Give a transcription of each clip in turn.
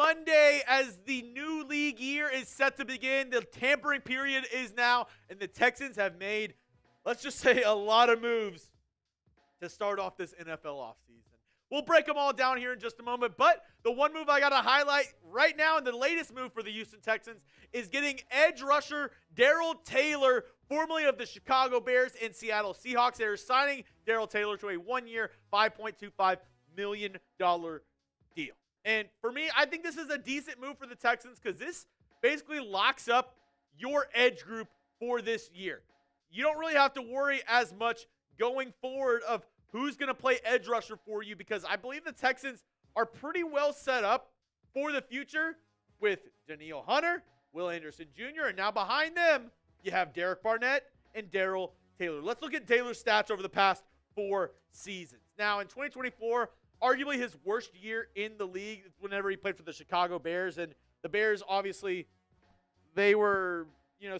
Monday as the new league year is set to begin. The tampering period is now, and the Texans have made, let's just say, a lot of moves to start off this NFL offseason. We'll break them all down here in just a moment, but the one move I got to highlight right now, and the latest move for the Houston Texans, is getting edge rusher Darrell Taylor, formerly of the Chicago Bears and Seattle Seahawks. They're signing Darrell Taylor to a one-year, $5.25 million deal. And for me, I think this is a decent move for the Texans because this basically locks up your edge group for this year. You don't really have to worry as much going forward of who's going to play edge rusher for you, because I believe the Texans are pretty well set up for the future with Danielle Hunter, Will Anderson Jr., and now behind them, you have Derek Barnett and Darrell Taylor. Let's look at Taylor's stats over the past 4 seasons. Now, in 2024, arguably his worst year in the league whenever he played for the Chicago Bears, and the Bears, obviously, they were,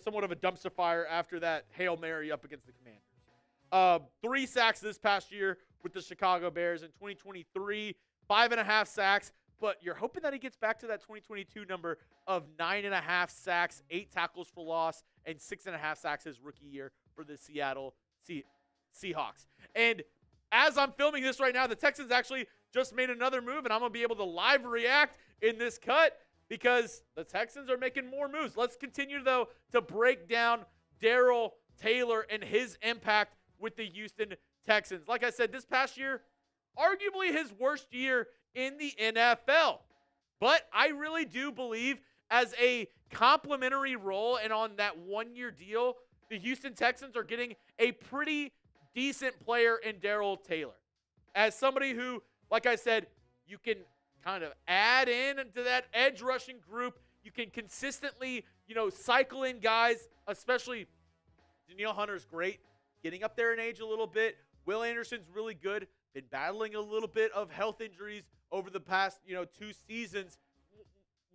somewhat of a dumpster fire after that Hail Mary up against the Commanders. 3 sacks this past year with the Chicago Bears. In 2023, 5.5 sacks, but you're hoping that he gets back to that 2022 number of 9.5 sacks, 8 tackles for loss, and 6.5 sacks his rookie year for the Seattle Seahawks. And as I'm filming this right now, the Texans actually just made another move, and I'm going to be able to live react in this cut because the Texans are making more moves. Let's continue, though, to break down Darrell Taylor and his impact with the Houston Texans. Like I said, this past year, arguably his worst year in the NFL. But I really do believe as a complimentary role and on that one-year deal, the Houston Texans are getting a pretty decent player in Darrell Taylor. As somebody who, like I said, you can kind of add in to that edge rushing group. You can consistently, cycle in guys, especially Danielle Hunter's great, getting up there in age a little bit. Will Anderson's really good, been battling a little bit of health injuries over the past, 2 seasons,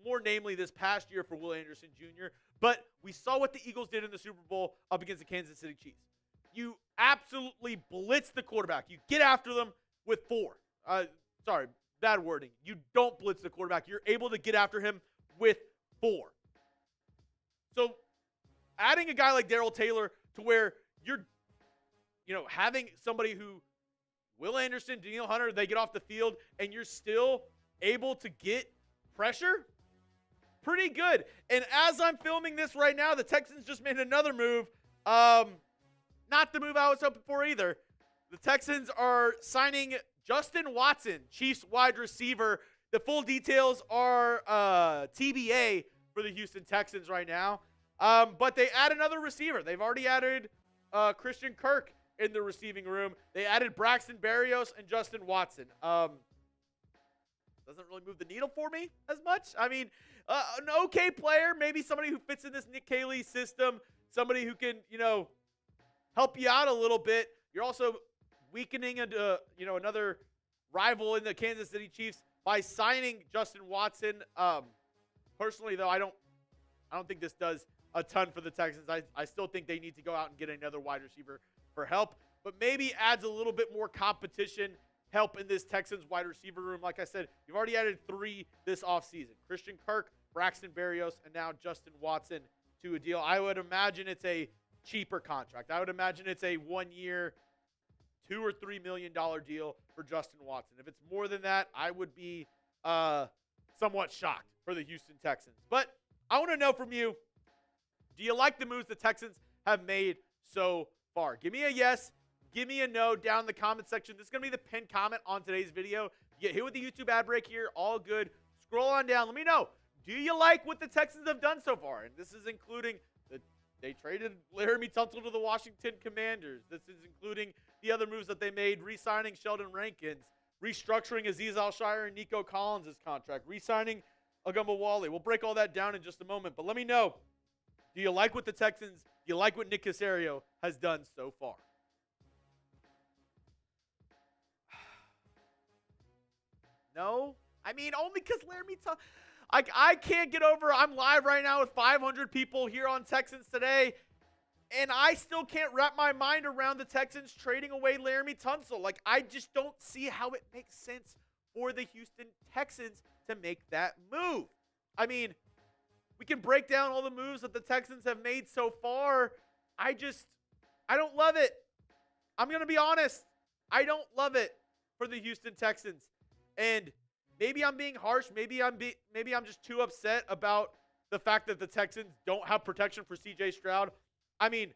more namely this past year for Will Anderson Jr. But we saw what the Eagles did in the Super Bowl up against the Kansas City Chiefs. You absolutely blitz the quarterback. You get after them with 4. Sorry, bad wording. You don't blitz the quarterback. You're able to get after him with 4. So adding a guy like Darrell Taylor to where you're, having somebody who, Will Anderson, Danielle Hunter, they get off the field and you're still able to get pressure, pretty good. And as I'm filming this right now, the Texans just made another move. Not the move I was hoping for either. The Texans are signing Justin Watson, Chiefs wide receiver. The full details are TBA for the Houston Texans right now. But they add another receiver. They've already added Christian Kirk in the receiving room. They added Braxton Berrios and Justin Watson. Doesn't really move the needle for me as much. I mean, an okay player, maybe somebody who fits in this Nick Caley system, somebody who can, help you out a little bit. You're also weakening another rival in the Kansas City Chiefs by signing Justin Watson. Personally, though, I don't think this does a ton for the Texans. I still think they need to go out and get another wide receiver for help, but maybe adds a little bit more competition, help in this Texans wide receiver room. Like I said, you've already added 3 this offseason. Christian Kirk, Braxton Berrios, and now Justin Watson to a deal. I would imagine it's a cheaper contract. I would imagine it's a 1-year, $2 or $3 million deal for Justin Watson. If it's more than that, I would be somewhat shocked for the Houston Texans. But I want to know from you, do you like the moves the Texans have made so far? Give me a yes. Give me a no down in the comment section. This is going to be the pinned comment on today's video. You get hit with the YouTube ad break here. All good. Scroll on down. Let me know. Do you like what the Texans have done so far? And this is including they traded Laremy Tunsil to the Washington Commanders. This is including the other moves that they made, re-signing Sheldon Rankins, restructuring Azeez Al-Shire and Nico Collins' contract, re-signing Ogunbowale. We'll break all that down in just a moment. But let me know, do you like what the Texans, do you like what Nick Caserio has done so far? No? I mean, only because Laremy Tunsil. I can't get over, I'm live right now with 500 people here on Texans Today, and I still can't wrap my mind around the Texans trading away Laremy Tunsil. Like, I just don't see how it makes sense for the Houston Texans to make that move. I mean, we can break down all the moves that the Texans have made so far. I don't love it. I'm going to be honest. I don't love it for the Houston Texans. And maybe I'm being harsh. Maybe I'm just too upset about the fact that the Texans don't have protection for CJ Stroud. I mean,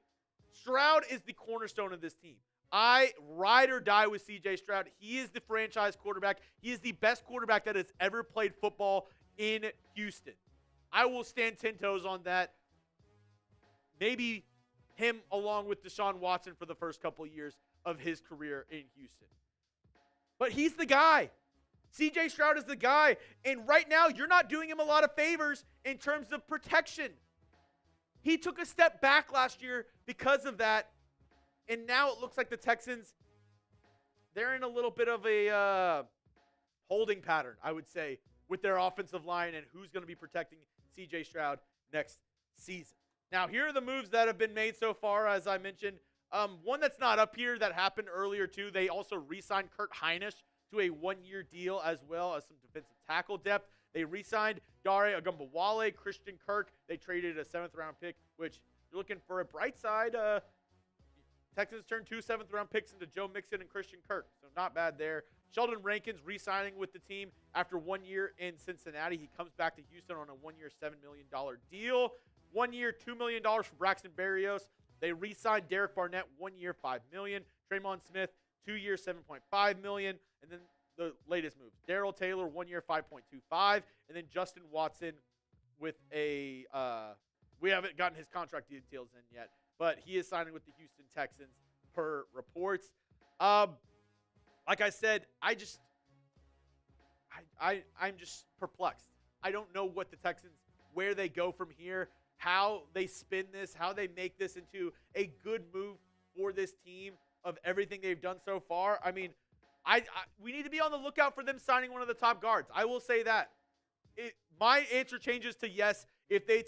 Stroud is the cornerstone of this team. I ride or die with CJ Stroud. He is the franchise quarterback. He is the best quarterback that has ever played football in Houston. I will stand 10 toes on that. Maybe him along with Deshaun Watson for the first couple of years of his career in Houston. But he's the guy. CJ Stroud is the guy. And right now, you're not doing him a lot of favors in terms of protection. He took a step back last year because of that. And now it looks like the Texans, they're in a little bit of a holding pattern, I would say, with their offensive line and who's going to be protecting CJ Stroud next season. Now, here are the moves that have been made so far, as I mentioned. One that's not up here that happened earlier, too. They also re-signed Hinish to a one-year deal as well as some defensive tackle depth. They re-signed Dare Ogunbowale, Christian Kirk. They traded a 7th-round pick, which you're looking for a bright side. Texans turned 2 7th-round picks into Joe Mixon and Christian Kirk, so not bad there. Sheldon Rankins re-signing with the team after 1 year in Cincinnati. He comes back to Houston on a one-year $7 million deal. 1 year, $2 million for Braxton Berrios. They re-signed Derek Barnett, 1 year, $5 million. Tremon Smith, 2 years, $7.5 million. And then the latest moves. Darrell Taylor, 1 year, $5.25. And then Justin Watson with a we haven't gotten his contract details in yet, but he is signing with the Houston Texans per reports. Like I said, I'm just perplexed. I don't know what the Texans, where they go from here, how they spin this, how they make this into a good move for this team of everything they've done so far. I mean, we need to be on the lookout for them signing one of the top guards. I will say that. My answer changes to yes. If they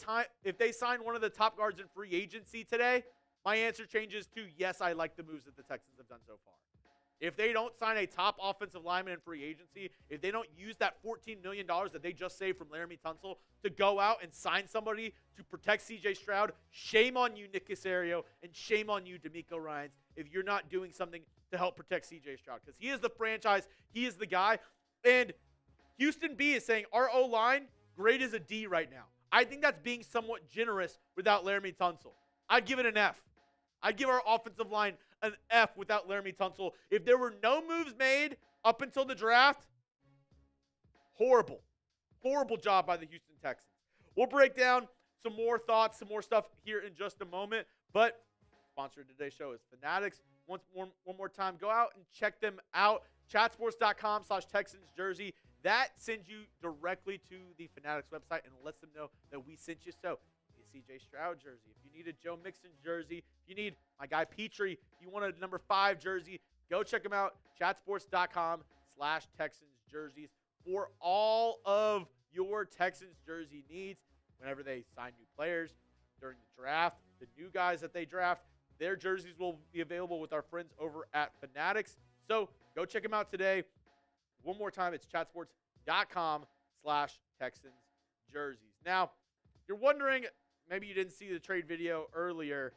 sign one of the top guards in free agency today, my answer changes to yes, I like the moves that the Texans have done so far. If they don't sign a top offensive lineman in free agency, if they don't use that $14 million that they just saved from Laremy Tunsil to go out and sign somebody to protect CJ Stroud, shame on you, Nick Caserio, and shame on you, D'Amico Ryans, if you're not doing something to help protect CJ Stroud. Because he is the franchise, he is the guy. And Houston B is saying our O-line, grade is a D right now. I think that's being somewhat generous without Laremy Tunsil. I'd give it an F. I'd give our offensive line an F without Laremy Tunsil. If there were no moves made up until the draft, horrible. Horrible job by the Houston Texans. We'll break down some more thoughts, some more stuff here in just a moment. But sponsor of today's show is Fanatics. One more time, go out and check them out. Chatsports.com/Texans Jersey. That sends you directly to the Fanatics website and lets them know that we sent you. So, if you need a CJ Stroud jersey, if you need a Joe Mixon jersey, if you need my guy Petrie, if you want a number 5 jersey, go check them out. Chatsports.com/Texans Jerseys for all of your Texans jersey needs. Whenever they sign new players during the draft, the new guys that they draft, their jerseys will be available with our friends over at Fanatics. So go check them out today. One more time, it's chatsports.com/Texans Jerseys. Now, you're wondering, maybe you didn't see the trade video earlier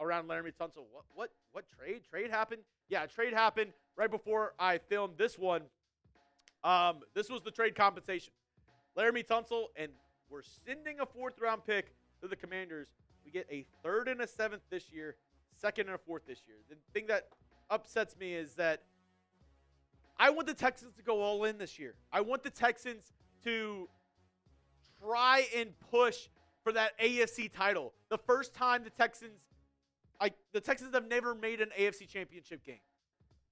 around Laremy Tunsil. What trade? Trade happened? Yeah, a trade happened right before I filmed this one. This was the trade compensation. Laremy Tunsil, and we're sending a 4th-round pick to the Commanders. We get a 3rd and a 7th this year, 2nd and a 4th this year. The thing that upsets me is that I want the Texans to go all in this year. I want the Texans to try and push for that AFC title. The first time the Texans have never made an AFC championship game.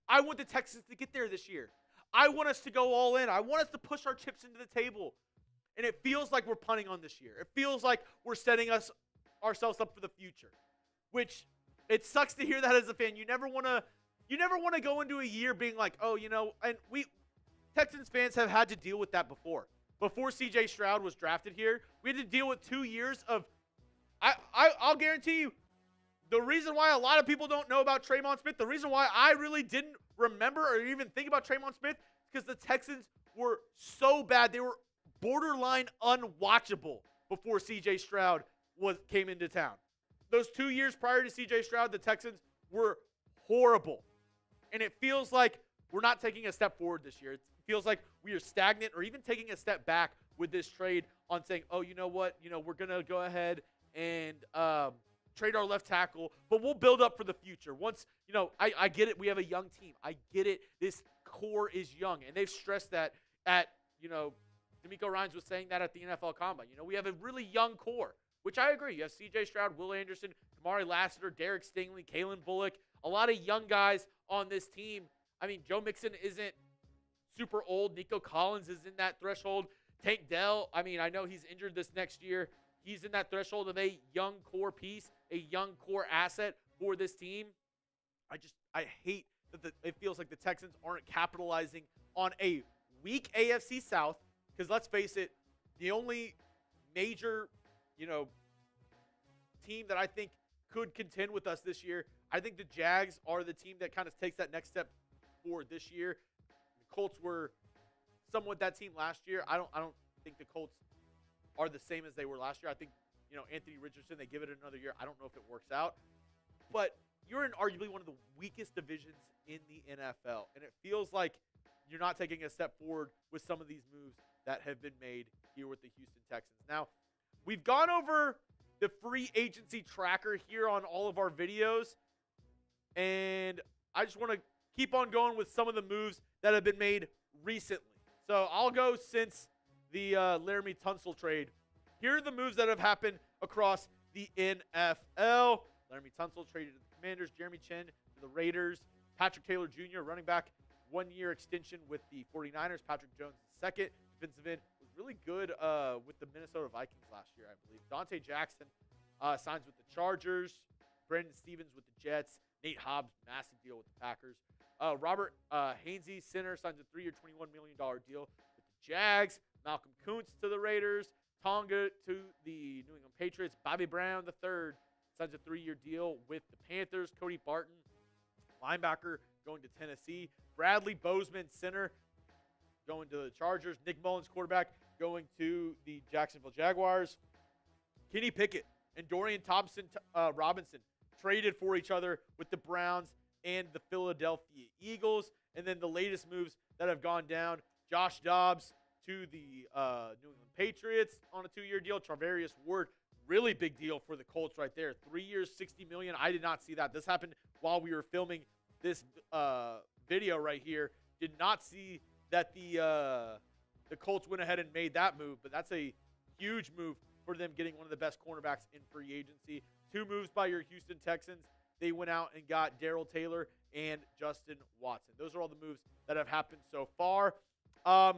I want the Texans to get there this year. I want us to go all in. I want us to push our chips into the table. And it feels like we're punting on this year. It feels like we're setting ourselves up for the future, which it sucks to hear that as a fan. You never want to go into a year being like, oh, and Texans fans have had to deal with that before. Before CJ Stroud was drafted here, we had to deal with 2 years of, I'll guarantee you, the reason why a lot of people don't know about Tremon Smith, the reason why I really didn't remember or even think about Tremon Smith is because the Texans were so bad. They were borderline unwatchable before C.J. Stroud came into town. Those 2 years prior to C.J. Stroud, the Texans were horrible. And it feels like we're not taking a step forward this year. It feels like we are stagnant or even taking a step back with this trade on saying, oh, you know what? We're going to go ahead and trade our left tackle, but we'll build up for the future. Once, I get it. We have a young team. I get it. This core is young, and they've stressed that at, D'Amico Ryans was saying that at the NFL Combine. We have a really young core, which I agree. You have C.J. Stroud, Will Anderson, Kamari Lassiter, Derek Stingley, Kalen Bullock, a lot of young guys on this team. I mean, Joe Mixon isn't super old. Nico Collins is in that threshold. Tank Dell, I know he's injured this next year. He's in that threshold of a young core piece, a young core asset for this team. I hate that it feels like the Texans aren't capitalizing on a weak AFC South, because let's face it, the only major, team that I think could contend with us this year, I think the Jags are the team that kind of takes that next step forward this year. The Colts were somewhat that team last year. I don't think the Colts are the same as they were last year. I think, Anthony Richardson, they give it another year. I don't know if it works out. But you're in arguably one of the weakest divisions in the NFL. And it feels like you're not taking a step forward with some of these moves that have been made here with the Houston Texans. Now, we've gone over the free agency tracker here on all of our videos. And I just want to keep on going with some of the moves that have been made recently. So I'll go since the Laremy Tunsil trade. Here are the moves that have happened across the NFL. Laremy Tunsil traded to the Commanders. Jeremy Chuggs to the Raiders. Patrick Taylor Jr., running back, 1-year extension with the 49ers. Patrick Jones, second. Defensive end was really good with the Minnesota Vikings last year, I believe. Dante Jackson signs with the Chargers. Brandon Stevens with the Jets. Nate Hobbs, massive deal with the Packers. Robert Hainsey, center, signs a 3-year, $21 million deal with the Jags. Malcolm Kuntz to the Raiders. Tonga to the New England Patriots. Bobby Brown III signs a 3-year deal with the Panthers. Cody Barton, linebacker, going to Tennessee. Bradley Bozeman, center, going to the Chargers. Nick Mullins, quarterback, going to the Jacksonville Jaguars. Kenny Pickett and Dorian Thompson-Robinson traded for each other with the Browns and the Philadelphia Eagles. And then the latest moves that have gone down, Josh Dobbs to the New England Patriots on a 2-year deal. Charvarius Ward, really big deal for the Colts right there. 3 years, $60 million. I did not see that. This happened while we were filming this video right here. Did not see that the Colts went ahead and made that move, but that's a huge move for them, getting one of the best cornerbacks in free agency. 2 moves by your Houston Texans. They went out and got Darrell Taylor and Justin Watson. Those are all the moves that have happened so far. Like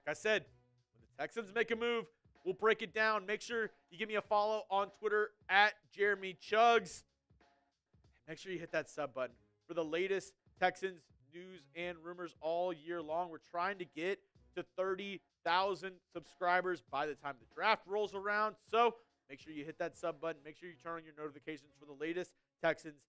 I said, when the Texans make a move, we'll break it down. Make sure you give me a follow on Twitter at Jeremy Chuggs. Make sure you hit that sub button for the latest Texans news and rumors all year long. We're trying to get to 30,000 subscribers by the time the draft rolls around. So make sure you hit that sub button. Make sure you turn on your notifications for the latest Texans